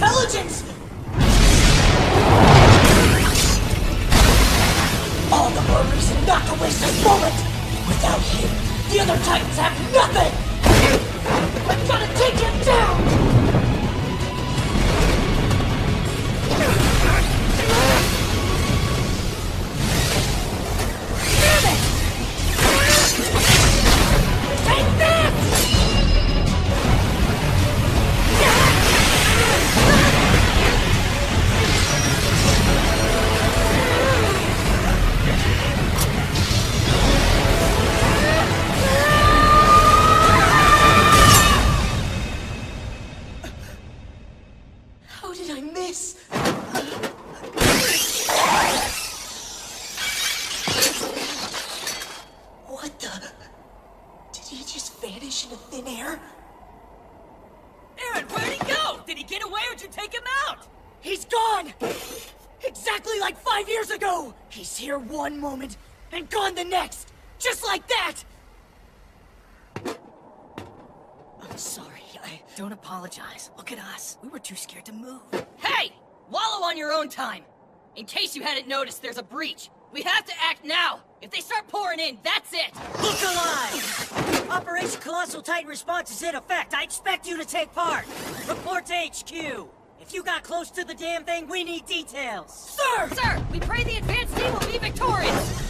intelligence! All the more reason not to waste a moment! Without him, the other Titans have nothing! I've gotta take him down! How did I miss? What the? Did he just vanish into thin air? Aaron, where'd he go? Did he get away or did you take him out? He's gone! Exactly like 5 years ago! He's here one moment and gone the next! Just like that! I'm sorry, Don't apologize. Look at us. We were too scared to move. Hey! Wallow on your own time! In case you hadn't noticed, there's a breach. We have to act now! If they start pouring in, that's it! Look alive! Operation Colossal Titan Response is in effect. I expect you to take part. Report to HQ. If you got close to the damn thing, we need details. Sir! Sir, we pray the advanced team will be victorious!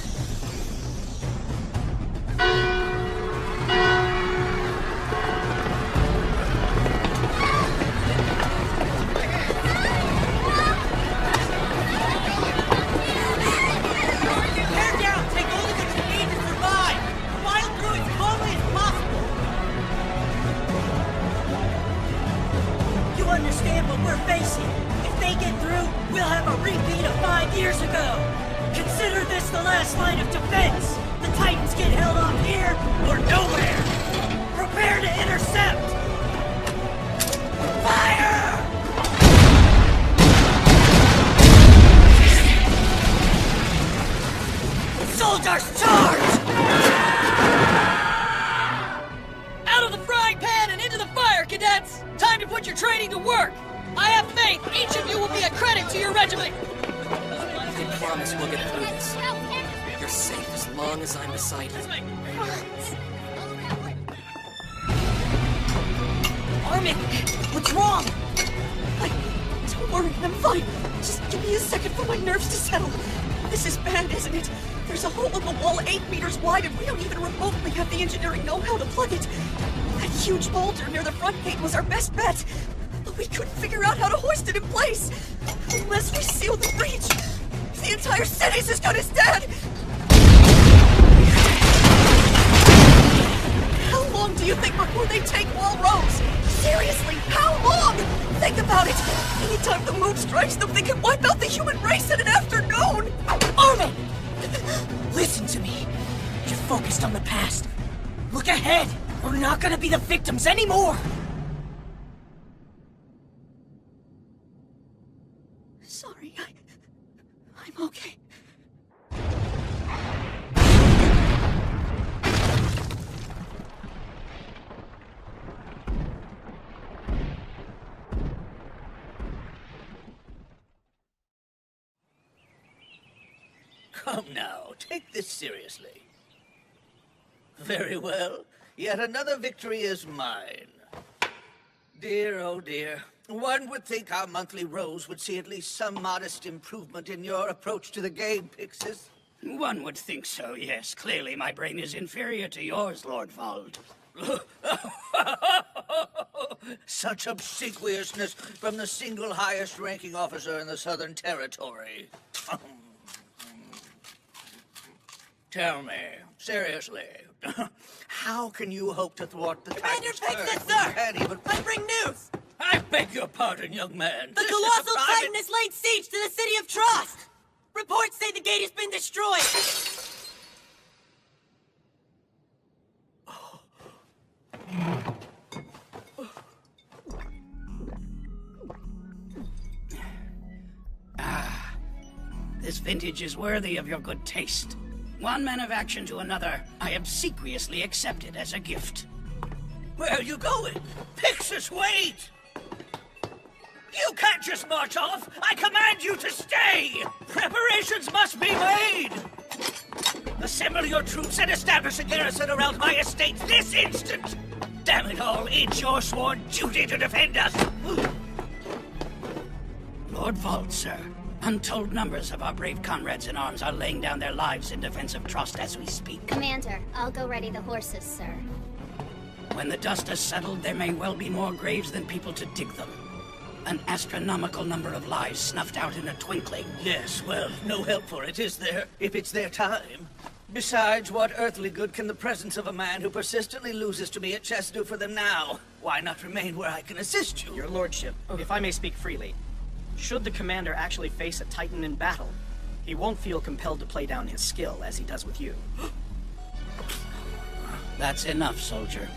Understand what we're facing. If they get through, we'll have a repeat of 5 years ago. Consider this the last line of defense. The Titans get held off here or nowhere. Prepare to intercept. Fire! Soldiers, charge! Out of the frying pan and into the fire, cadets! Time to put your training to work! I have faith each of you will be a credit to your regiment! I can promise we'll get through this. You're safe as long as I'm beside you. Armin! What's wrong? Don't worry, I'm fine. Just give me a second for my nerves to settle. This is bad, isn't it? There's a hole in the wall 8 meters wide and we don't even remotely have the engineering know-how to plug it. That huge boulder near the front gate was our best bet. But we couldn't figure out how to hoist it in place. Unless we seal the breach, the entire city's as good as dead. How long do you think before they take Wall Rose? Seriously, how long? Think about it. Anytime the moon strikes them, they can wipe out the human race in an afternoon. Armin! Listen to me. You're focused on the past. Look ahead. We're not gonna be the victims anymore. Sorry, I'm okay. Come now, take this seriously. Very well. Yet another victory is mine. Dear, oh dear. One would think our monthly rose would see at least some modest improvement in your approach to the game, Pixis. One would think so, yes. Clearly my brain is inferior to yours, Lord Vald. Such obsequiousness from the single highest ranking officer in the Southern Territory. Tell me, seriously, how can you hope to thwart the Commander Titan's Pixis, curve? sir! You can't even... I bring news! I beg your pardon, young man. The Colossal Titan has laid siege to the city of Trost! Reports say the gate has been destroyed! This vintage is worthy of your good taste. One man of action to another, I obsequiously accept it as a gift. Where are you going? Pixis, wait! You can't just march off! I command you to stay! Preparations must be made! Assemble your troops and establish a garrison around my estate this instant! Damn it all, it's your sworn duty to defend us! Lord Vault, sir. Untold numbers of our brave comrades in arms are laying down their lives in defense of Trost as we speak. Commander, I'll go ready the horses, sir. When the dust has settled, there may well be more graves than people to dig them. An astronomical number of lives snuffed out in a twinkling. Yes, well, no help for it, is there? If it's their time. Besides, what earthly good can the presence of a man who persistently loses to me at chess do for them now? Why not remain where I can assist you? Your lordship, if I may speak freely, should the commander actually face a Titan in battle, he won't feel compelled to play down his skill as he does with you. That's enough, soldier.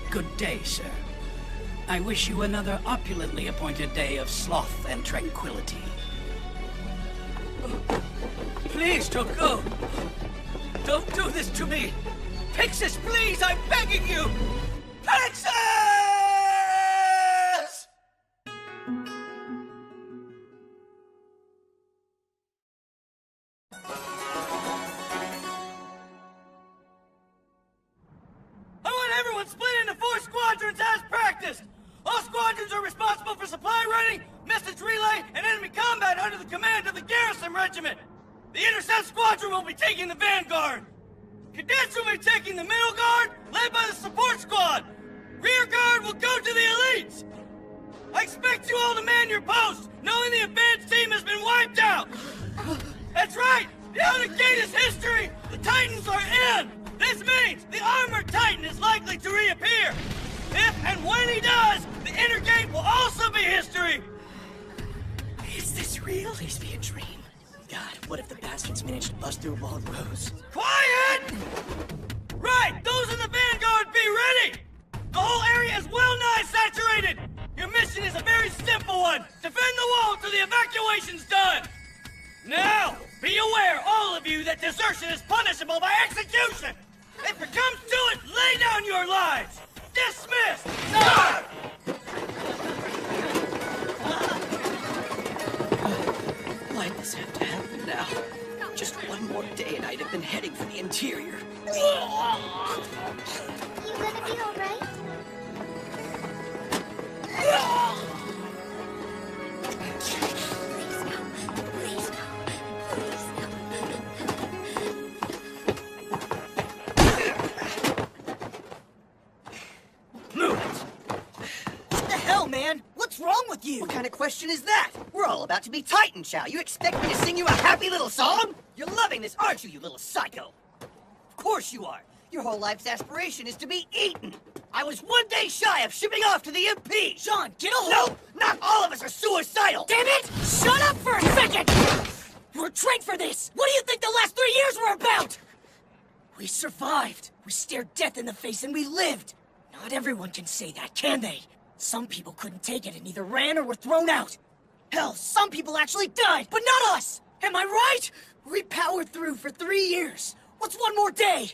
Good day, sir. I wish you another opulently appointed day of sloth and tranquility. Please don't go! Don't do this to me! Pixis, please, I'm begging you! Pixis! I want everyone split into 4 squadrons as practiced! All squadrons are responsible for supply running, message relay, and enemy combat under the command of the Garrison Regiment! The Intercept Squadron will be taking the vanguard! Cadets will be taking the middle guard, led by the support squad! Rear guard will go to the elites! I expect you all to man your posts, knowing the advanced team has been wiped out! That's right! The outer gate is history! The Titans are in! This means the Armored Titan is likely to reappear! If and when he does, the inner gate will also be history! Is this real? Please be a dream. God, what if the bastards managed to bust through Walled Rose? Quiet! Right, those in the vanguard, be ready! The whole area is well-nigh saturated! Your mission is a very simple one! Defend the wall till the evacuation's done! Now, be aware, all of you, that desertion is punishable by execution! If it comes to it, lay down your lives! Dismissed! Sir! Why'd this have to happen now? Just one more day and I'd have been heading for the interior. You gonna be alright? Please no. Please no. Please no. What the hell, man? What's wrong with you? What kind of question is that? We're all about to be Titan Chow. You expect me to sing you a happy little song? You're loving this, aren't you, you little psycho? Of course you are. Your whole life's aspiration is to be eaten. I was one day shy of shipping off to the MP. Sean, get a hold! No, not all of us are suicidal. Damn it! Shut up for a second! We're trained for this! What do you think the last 3 years were about? We survived. We stared death in the face and we lived. Not everyone can say that, can they? Some people couldn't take it and either ran or were thrown out. Hell, some people actually died, but not us! Am I right? We powered through for 3 years. What's one more day?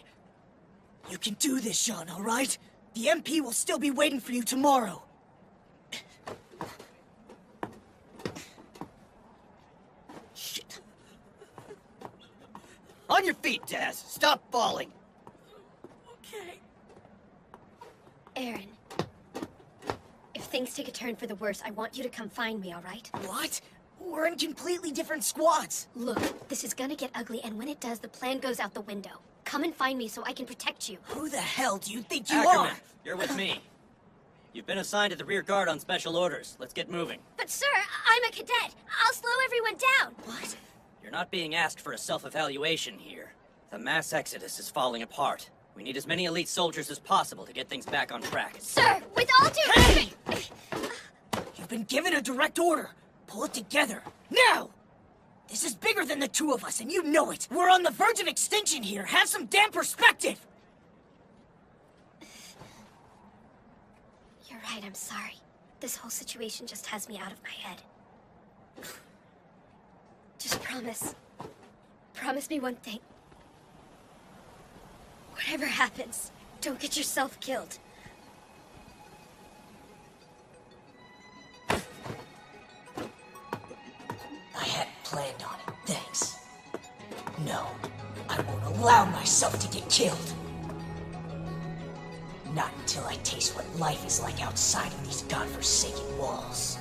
You can do this, Sean, all right? The MP will still be waiting for you tomorrow. Shit. On your feet, Daz. Stop falling. Okay. Aaron. If things take a turn for the worse, I want you to come find me, all right? What? We're in completely different squads. Look, this is gonna get ugly, and when it does, the plan goes out the window. Come and find me so I can protect you. Who the hell do you think you Ackerman, are? you're with me. You've been assigned to the rear guard on special orders. Let's get moving. But sir, I'm a cadet. I'll slow everyone down. What? You're not being asked for a self-evaluation here. The mass exodus is falling apart. We need as many elite soldiers as possible to get things back on track. Sir, with all due respect... You've been given a direct order. Pull it together. Now! This is bigger than the two of us, and you know it. We're on the verge of extinction here. Have some damn perspective. You're right, I'm sorry. This whole situation just has me out of my head. Just promise. Promise me one thing. Whatever happens, don't get yourself killed. planned on it, thanks. No, I won't allow myself to get killed. Not until I taste what life is like outside of these godforsaken walls.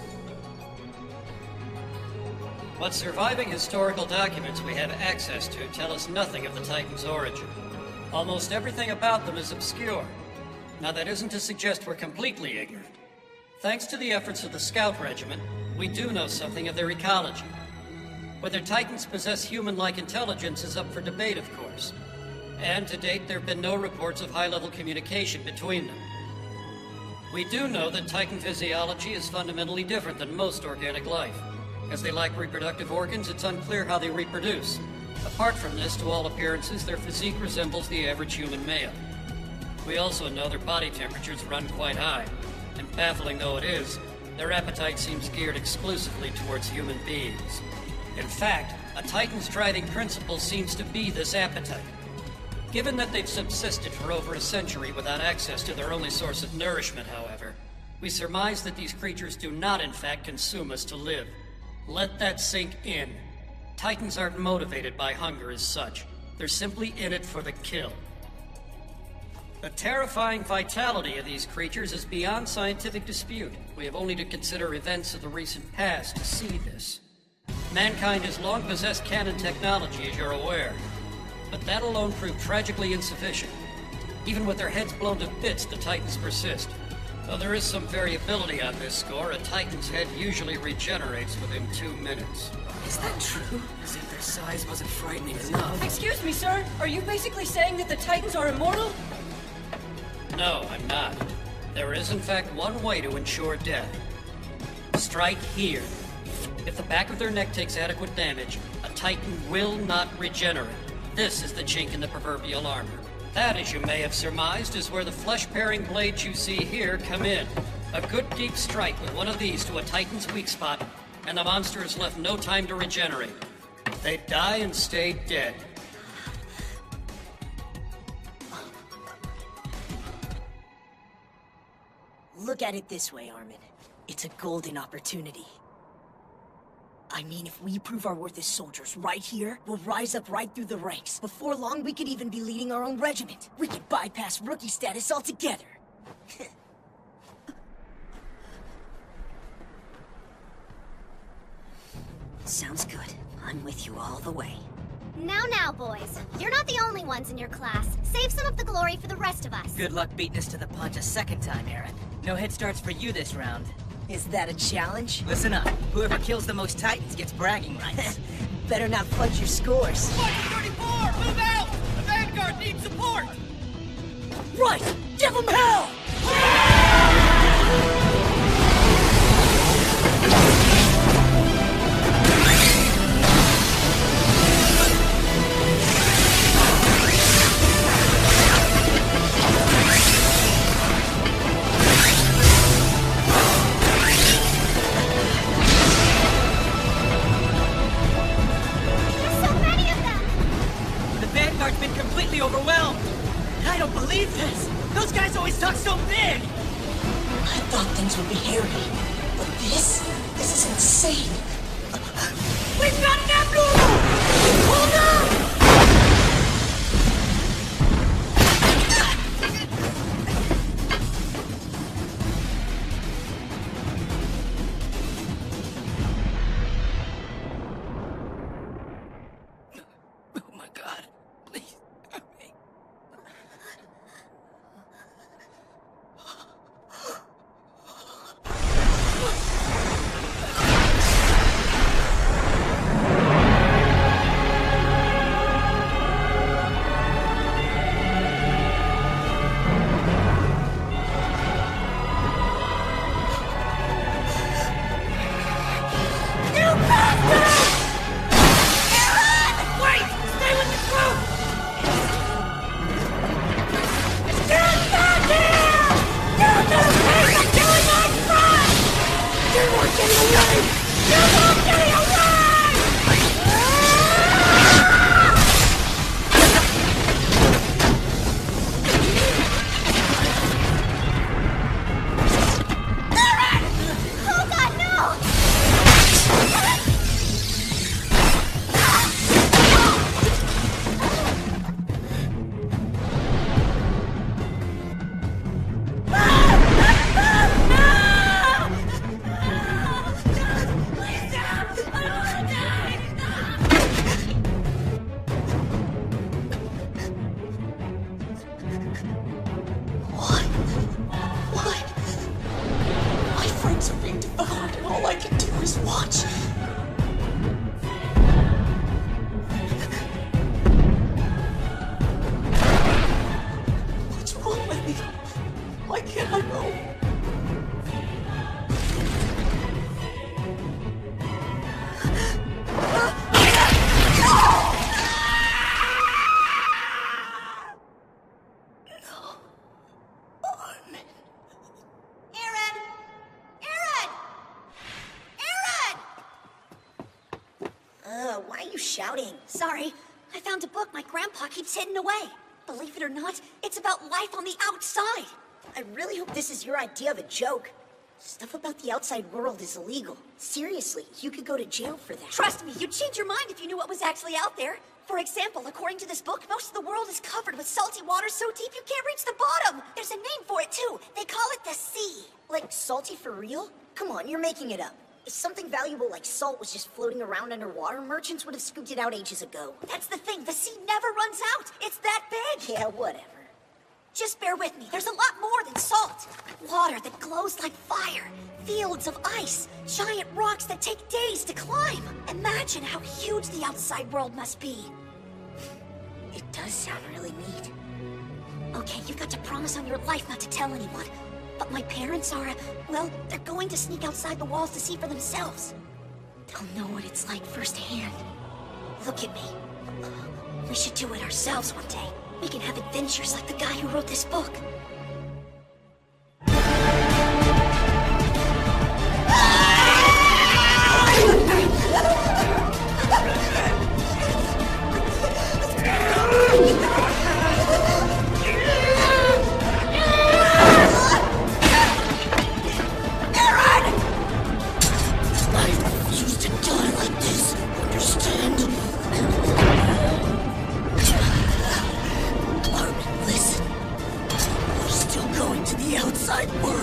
What surviving historical documents we have access to tell us nothing of the Titans' origin. Almost everything about them is obscure. Now that isn't to suggest we're completely ignorant. Thanks to the efforts of the Scout Regiment, we do know something of their ecology. Whether Titans possess human-like intelligence is up for debate, of course. And to date, there have been no reports of high-level communication between them. We do know that Titan physiology is fundamentally different than most organic life. As they lack reproductive organs, it's unclear how they reproduce. Apart from this, to all appearances, their physique resembles the average human male. We also know their body temperatures run quite high, and baffling though it is, their appetite seems geared exclusively towards human beings. In fact, a Titan's driving principle seems to be this appetite. Given that they've subsisted for over a century without access to their only source of nourishment, however, we surmise that these creatures do not in fact consume us to live. Let that sink in. Titans aren't motivated by hunger as such. They're simply in it for the kill. The terrifying vitality of these creatures is beyond scientific dispute. We have only to consider events of the recent past to see this. Mankind has long possessed cannon technology, as you're aware. But that alone proved tragically insufficient. Even with their heads blown to bits, the Titans persist. Though there is some variability on this score, a Titan's head usually regenerates within 2 minutes. Is that true? As if their size wasn't frightening enough. Excuse me, sir. Are you basically saying that the Titans are immortal? No, I'm not. There is in fact one way to ensure death. Strike here. If the back of their neck takes adequate damage, a Titan will not regenerate. This is the chink in the proverbial armor. That, as you may have surmised, is where the flesh-paring blades you see here come in. A good deep strike with one of these to a Titan's weak spot, and the monster is left no time to regenerate. They die and stay dead. Look at it this way, Armin. It's a golden opportunity. I mean, if we prove our worth as soldiers right here, we'll rise up right through the ranks. Before long, we could even be leading our own regiment. We could bypass rookie status altogether. Sounds good. I'm with you all the way. Now, boys. You're not the only ones in your class. Save some of the glory for the rest of us. Good luck beating us to the punch a second time, Aaron. No head starts for you this round. Is that a challenge? Listen up. Whoever kills the most Titans gets bragging rights. Better not fudge your scores. Squadron 34! Move out! The Vanguard needs support! Right! Give them hell! Overwhelmed! I don't believe this! Those guys always talk so big! I thought things would be hairy, but this is insane! We've got an abnormal! Hold on! Oh my god. Please. Why can't I go? Why are you shouting? Sorry, I found a book my grandpa keeps hidden away. Believe it or not, it's about life on the outside. I really hope this is your idea of a joke. Stuff about the outside world is illegal. Seriously, you could go to jail for that. Trust me, you'd change your mind if you knew what was actually out there. For example, according to this book, most of the world is covered with salty water so deep you can't reach the bottom. There's a name for it too. They call it the sea. Like salty for real? Come on, you're making it up. If something valuable like salt was just floating around underwater, merchants would have scooped it out ages ago. That's the thing, the sea never runs out. It's that big. Yeah, whatever. Just bear with me, there's a lot more than salt. Water that glows like fire, fields of ice, giant rocks that take days to climb. Imagine how huge the outside world must be. It does sound really neat. Okay, you've got to promise on your life not to tell anyone. But my parents are, well, they're going to sneak outside the walls to see for themselves. They'll know what it's like firsthand. Look at me. We should do it ourselves one day. We can have adventures like the guy who wrote this book. Outside world.